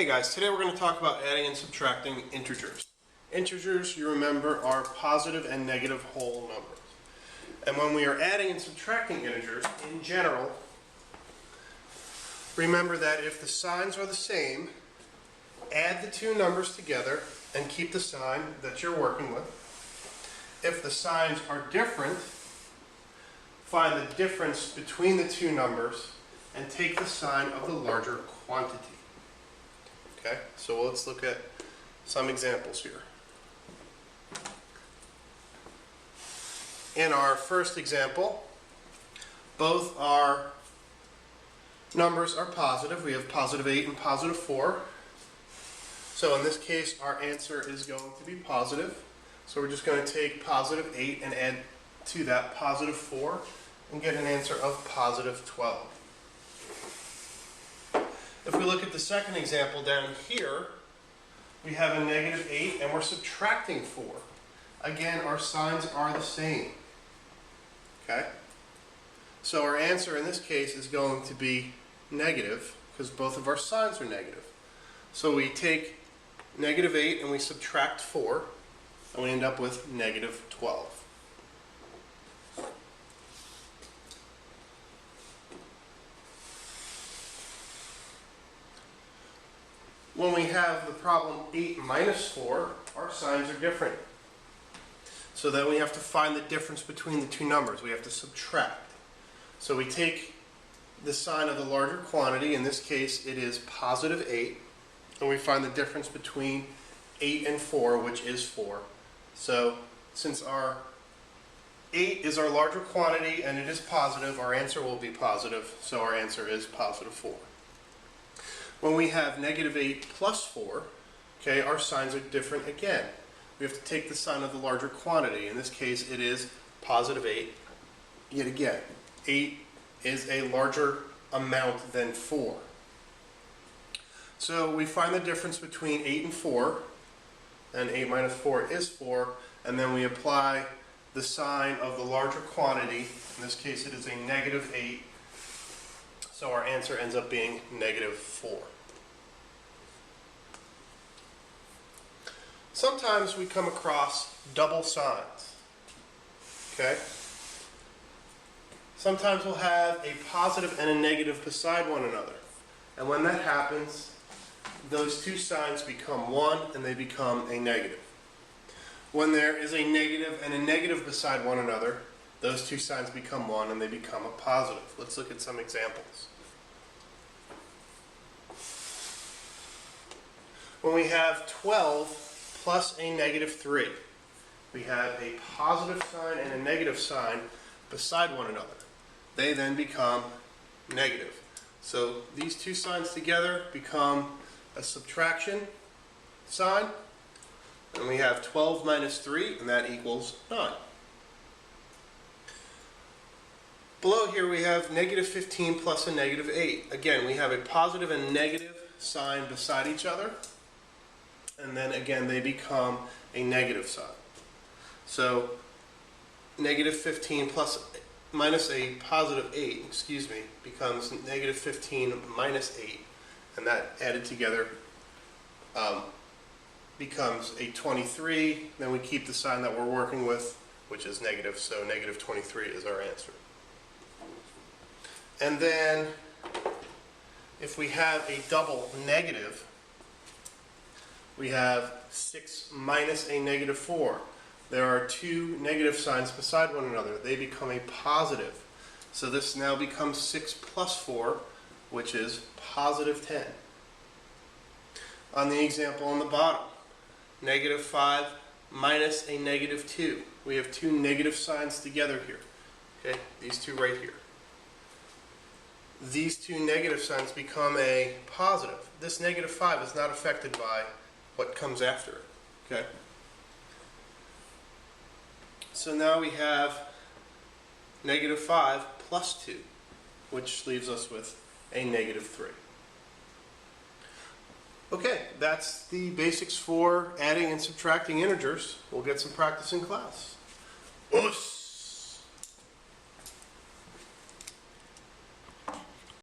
Hey guys, today we're going to talk about adding and subtracting integers. Integers, you remember, are positive and negative whole numbers. And when we are adding and subtracting integers, in general, remember that if the signs are the same, add the two numbers together and keep the sign that you're working with. If the signs are different, find the difference between the two numbers and take the sign of the larger quantity. Okay, so let's look at some examples here. In our first example, both our numbers are positive. We have positive 8 and positive 4. So in this case, our answer is going to be positive. So we're just going to take positive 8 and add to that positive 4 and get an answer of positive 12. If we look at the second example down here, we have a negative 8 and we're subtracting 4. Again, our signs are the same. Okay? So our answer in this case is going to be negative because both of our signs are negative. So we take negative 8 and we subtract 4 and we end up with negative 12. When we have the problem 8 minus 4, our signs are different. So then we have to find the difference between the two numbers. We have to subtract. So we take the sign of the larger quantity, in this case it is positive 8, and we find the difference between 8 and 4, which is 4. So since our 8 is our larger quantity and it is positive, our answer will be positive, so our answer is positive 4. When we have negative 8 plus 4, okay, our signs are different again. We have to take the sign of the larger quantity. In this case, it is positive 8. Yet again, 8 is a larger amount than 4. So we find the difference between 8 and 4, and 8 minus 4 is 4, and then we apply the sign of the larger quantity. In this case, it is a negative 8. So our answer ends up being negative 4. Sometimes we come across double signs. Okay? Sometimes we'll have a positive and a negative beside one another. And when that happens, those two signs become one and they become a negative. When there is a negative and a negative beside one another, those two signs become one and they become a positive. Let's look at some examples. When we have 12 plus a negative 3, we have a positive sign and a negative sign beside one another. They then become negative. So these two signs together become a subtraction sign, and we have 12 minus 3, and that equals 9. Below here we have negative 15 plus a negative 8. Again, we have a positive and negative sign beside each other, and then again they become a negative sign. So negative 15 minus a positive 8, becomes negative 15 minus 8, and that added together becomes a 23. Then we keep the sign that we're working with, which is negative, so negative 23 is our answer. And then if we have a double negative, we have 6 minus a negative 4. There are two negative signs beside one another. They become a positive. So this now becomes 6 plus 4, which is positive 10. On the example on the bottom, negative 5 minus a negative 2. We have two negative signs together here. Okay, these two right here. These two negative signs become a positive. This negative 5 is not affected by what comes after it. Okay? So now we have negative 5 plus 2, which leaves us with a negative 3. Okay, that's the basics for adding and subtracting integers. We'll get some practice in class. Oops.